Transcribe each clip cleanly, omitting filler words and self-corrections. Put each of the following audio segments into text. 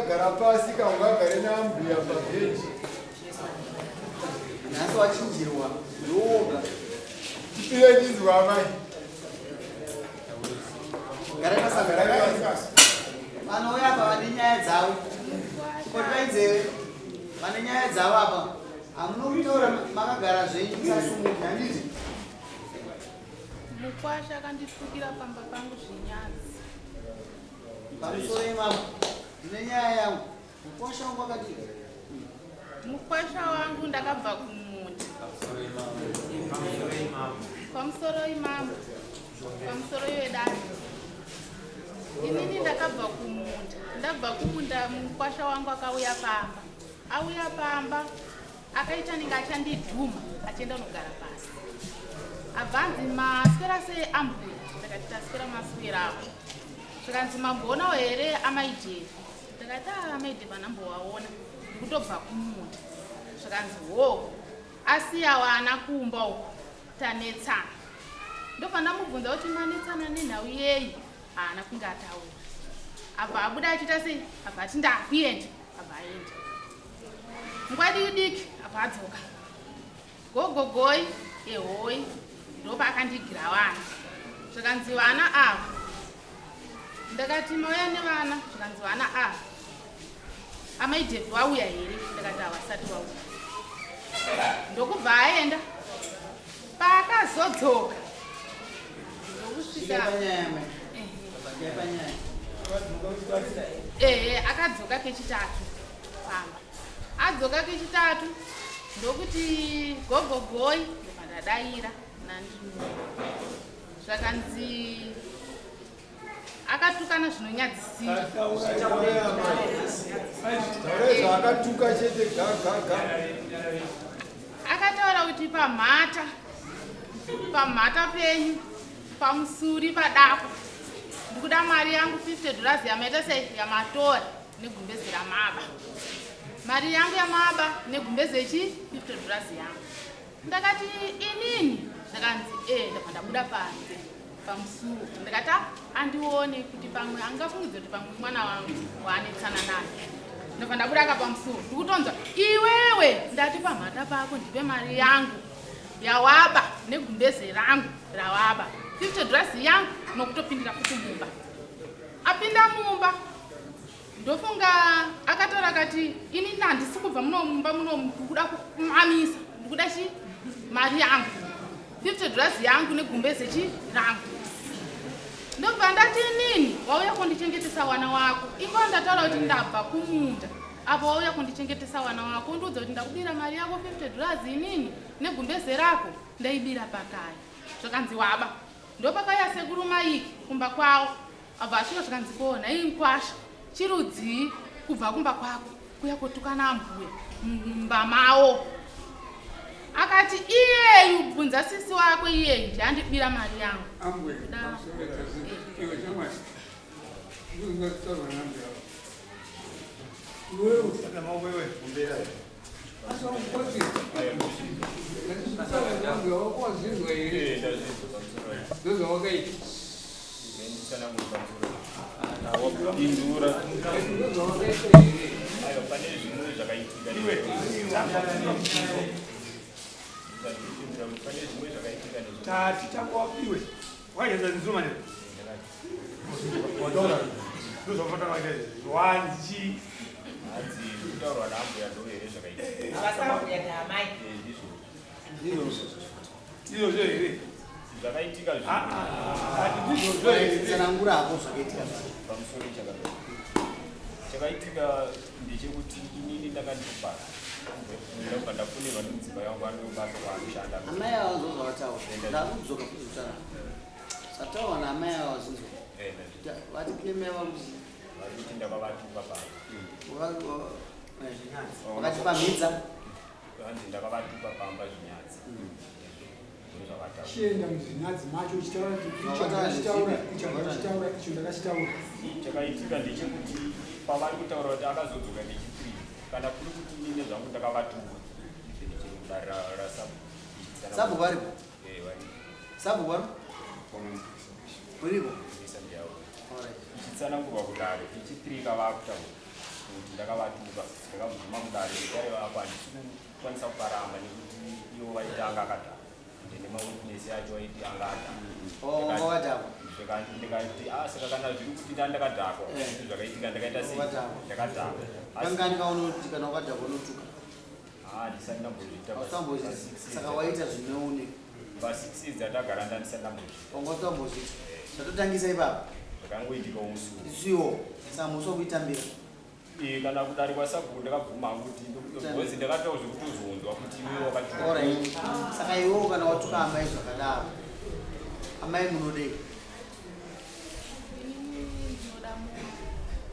gara pasi kaungagare nambuya pabheji nhasi wachinjirwa ndoga tipire ndinzwa mai gara pasagara vanouya apa vane nyaya dzavo kuti vaidze vane nyaya dzavo apa hamunokutaura makagara zvenyu musasumuki handiti mukwasha akandifukira pamba pangu zvinyadzi pamusoro imamo ndine nyaya yangu mukwasha wangu akati mukwasha wangu ndakabva kumunda pamusoro imamo pamusoro iwedani inini ndakabva kumunda ndabva kumunda mukwasha wangu akauya pamba auya pamba akaita ninge achandidhuma achienda unogara pasi abvanzi maswera seambuya ndakati taswera maswera apo zvikanzi mambonawo here amaidheri ndakati amaidheri vanambowaona ndikutobva kumunda zvikanzi ho asiya wana kumba uko tanetsana ndobva ndamubvunza kuti manetsana nenhau yeyi haana kunge ataura abva abuda achiita sei abva ati ndakuenda abva aenda ngwadi diki abva adzoka gogogoi ehoi ndopa akandigira vana zvikanzi vana ava ndakati mauya nevana zvikanzi vana ava amaidhevi vauya here ndakati havasati vauya ndokubva aenda paakazodzoka ndokusvika akadzoka kechitatu pamba adzoka kechitatu ndokuti gogogoi ndopandadaira zvakanzi akatukana zvinonyadzisira akatuka chete gagaga akataura kuti pamhata penyu pamusuri padako ndikuda mari yangu $50 yamaita sei yamatora negumbezi ramaba mari yangu yamaba negumbezi chi $50 yangu ndakati inini zvakanzi ndabva ndabuda panze pamusuru ndakati andione kuti pamwe angafungidze kuti pamwe mwana wangu waanetsana naye ndabva ndabuda ka pamusuru ndikutonzwa iwewe ndati pamhata pako ndipe mari yangu yawaba negumbezi rangu rawaba $50 yangu nokutopindira kuti mumba apinda mumba ndofunga akataura akati ini handisi kubva muno mumba muno ndikuda kumamisa ndikuda chi mari yangu $50 yangu negumbezi chi rangu ndobva ndati nini wauya kundichengetesa wana wako ingo ndataura kuti ndabva kumunda apo wauya kundichengetesa wana wako ndiudza kuti ndakubira mari yako $50 inini negumbezi rako ndaibira pakaya zvakanzi waba ndopakauya sekuru maiki kumba kwawo abva asvika zvakanzi kona inkwasha chirudzii kubva kumba kwako kuya kotukana ambuya mumba mawo akati iyeyu bvunza sisi wako iyeyu ndandibira mari yangu tati takopiwe wayenza nzuma ne wadora ndozofata wake wanzi azi ndoro nambo ya ndo yere shakaiti abasamu ya tamai ndizo zo yere zvakaitika zvi ati ndizo zo yere tsanangura hapo zvakaitika pamusoro chakaitika ndechekuti inini ndakandikupa ndabva ndafunirwa nemudzimba yangu anobasa kwaanoshanda amai avo zozvavataura ndakudzoka kuzvitara sataura naamai avo zinzwa vati kulemeva kuti ndakavatupa pano wakatipamhidza anzi ndakavatupa pamba zvinyadzi chienda muzvinyadzi macho uchitaura icho ndakachitaura chakaitika ndechekuti pavari kutaura kuti akazodzoka nechipiri kana kuri kuti ine zvangu ndakavatupa sabu varipo sabu vari uripo ichitsanangurwa kudaro ichitirika vakutaura kuti ndakavatuka ndakabvuma kudare ndaiva apa handikwanisa kuparamba nekuti ivo vaitanga akadhakwa ndine mawitness yacho vaiti anga adhakwa ndikati saka kana zviri kuti ndandakadhakwa zvakaitika ndakaita sei ndakadhakwa kangani kaunoti kana wakadhakwa unotuka ndisati ndambozviita saka waita zvineune pa6 dzatagara ndandisati ndambozviita ongotambozviita zvatotangisa ipapa zvakangoitika musi isiwo saka musi wekuitambira kana kudarikwa sabhuku ndakabvuma kuti bhozi ndakataura zvekutozonzwa kuti iwe wakatuka saka iwewo kana watuka amai zvakadaro amai munodei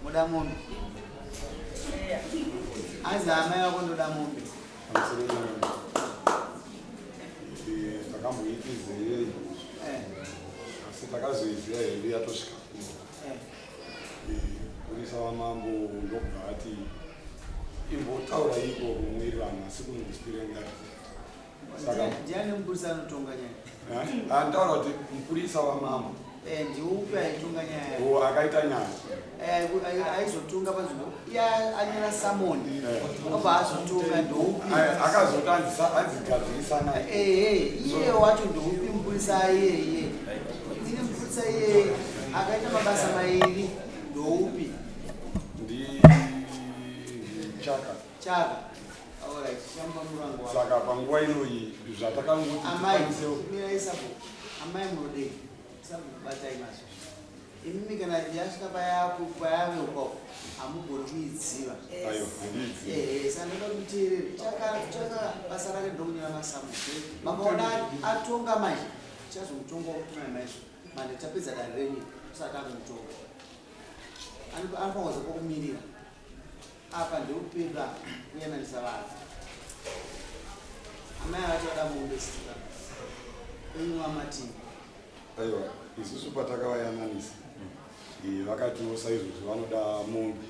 muda mombe azi amai vako ndoda mombe takamboitizei asi takazoiziva hedu yatosvika kurisa wamambo ndobva ati imbotaura iko kumwirirana asi kunositirengari ndiani mupurisa anotonga nyaya antaura kuti mupurisa wamambo ndiupi aitonga nyaya akaita nyaya aizotunga panzvimbo iye anyara samoni akabva azotunga ndoupi akazotandisa adzigadzirisana iye wacho ndoupi mupurisa iyeye ine mupurisa iyeye akaita mabasa mairi ndoupi chaka alright shamba murango saka panguva inoyi zvatakangoti amai miraisapo amai munodei sakubatai maso imimi kana yasvika payave ukwako hamugoni kuidziva sandoda kuteereri chaka basa rake ndokunyora masamu makaona atonga mai chazomutonga wokutuna maizvo mande tapedza dare renyu usati amutonga anofanirwa kokumirira apa ndeupepa kuyananisa vanhu amai avachada mombe sika uimwa matini aiwa isusu patakavayananisa vakatiwo saizvozvo vanoda mombe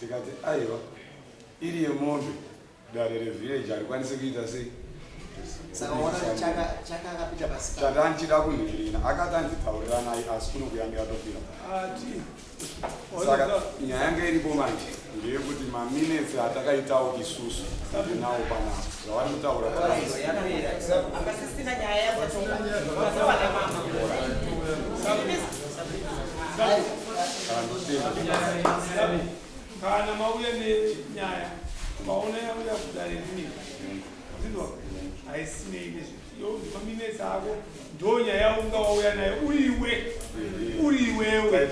tikati aiwa iri yemombe dare revhireji harikwanisi kuita sei saka ona chaka akapita pasi chandanchida kunhirina akati anditaurira naye asi kuno kuyanga yatopira saka nyaya yanga iripo manje ndeyekuti maminitsi atakaitawo isusu nawo panapa zvavari kutaura kana mauya nenyaya maona yauya kudare rini zvinwa haisinei nezvio maminitsi ako ndo nyaya yaunga wauya nayo uri iwewe iwewe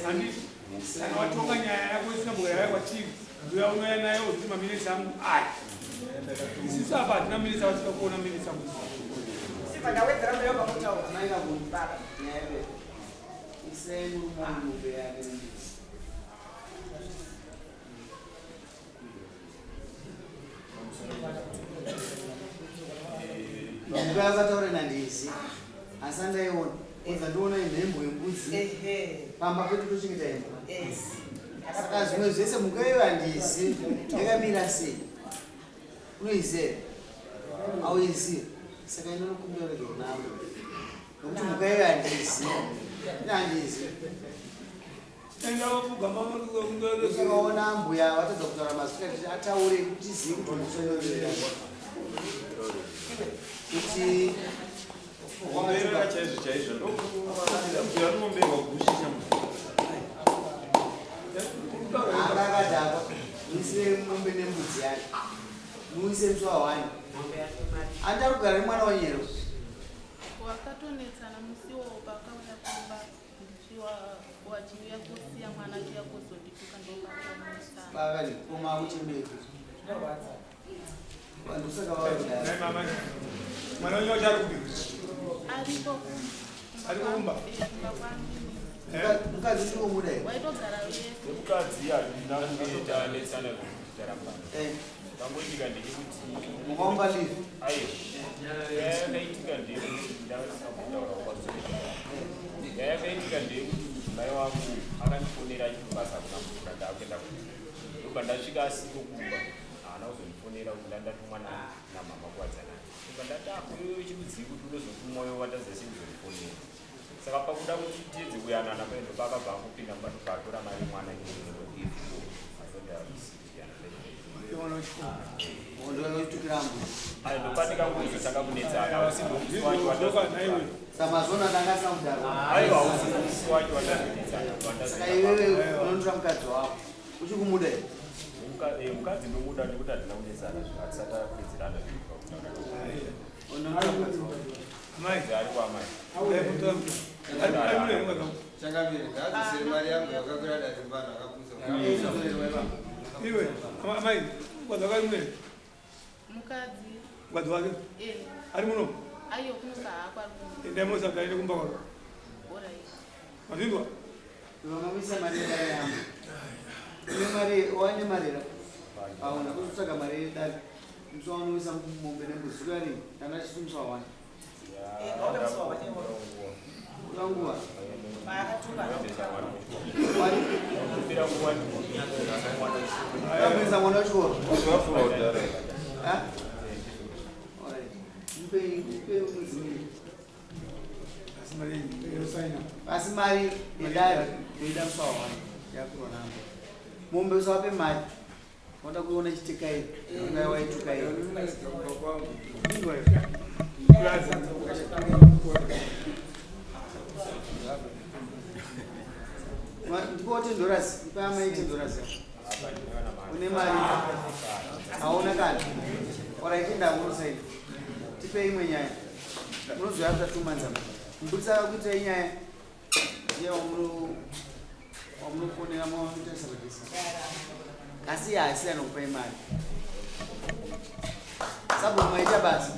handiti kana watonga nyaya yako isina mbogara kwatiri ndoya unoya nayo kuti maminitsi angu aya isisu apa hatina minitsi avatika kuona minitsi angu muka akataura nandizi asi andaiona uzandiona imhembo yembudzi pamba pedu tochengeta imba saka zvimwe zvese muka iyo handizi yakamira sei unoiziva auiziva saka inonokumbira rege nawe nokuti muka iyo handizi inhandizi sakaona mbuya watadza kutaura mazwi kuti ataure kuti zivi kuti musonorea kuti akakadhakwa muisire mombe nembudzi yake muise muswahwani andari kugara nemwana wanyero wakatonetsana musiwo pakauya kumba wachiuya kusiya mwana chiya kuzondituka ndokatonesana pakadikoma kuchemeko vantu saka vaakudara mwana wenyu wacho ari kudii ariko kumba mukadzi ndiwo mudai waitogara wese mukadzi handina kungetanetsana kutarambana tangoitika ndechekuti mukaumba livi yayakaitika ndeyekuti ndakutaura yayakaitika ndeyekuti mai wangu akandifonera achibasa kuna mvura ndakuenda ndobva ndasvika asiko kumba haana kuzondifonera kuti ndandatumwa namama kuwadzana ndobva ndati iwewe chikudzii kuti unozotumwayo watazase kuzondifonera saka pakuda kuti tiedze kuyanana paendo pakabva kupinda patora mari mwana ndopatika ngozotanga kunetsana samazona ndangasa mudhara aiwa usimusi wacho watanetsana saka iwewe unontora mukadzi wako uchikumuda mukadzi ndomuda nekuti hatina kunetsana atisati apedzerana Amai, ari kwamai iwe, amai, kwadza karimwe. Mukadzi. Kwadza wake. Ari muno. Ayo kunuka akwa. Ende mosa kaide kumba kwako. Ora. Mazindwa. Vamamisa mari yangu. Ine mari wane mari ra. Auna kutsaka mari dali. Mswano wisa mumbe nembuzi kari. Kana chisumswa wane. Ulangua. Kamisa mwana chikoro. Ha? Mpe muzini. Asi mari idari ida mswa wane. Yakuro namba. Mumbe usawape mari. Wanda kuona chitikai. Nga waitukai. Ndipote ndorasi, ipama ite ndorasi. Une mari. Hauna kana. Ora ikenda kurusaidi. Tipe imwe nyaya. Munozo yapta 2 months ago. Mbutsa kuita inyaya. Ye omrufonera mo interservice. Kasi ya asira no kupa imari. Sabu maisha basi.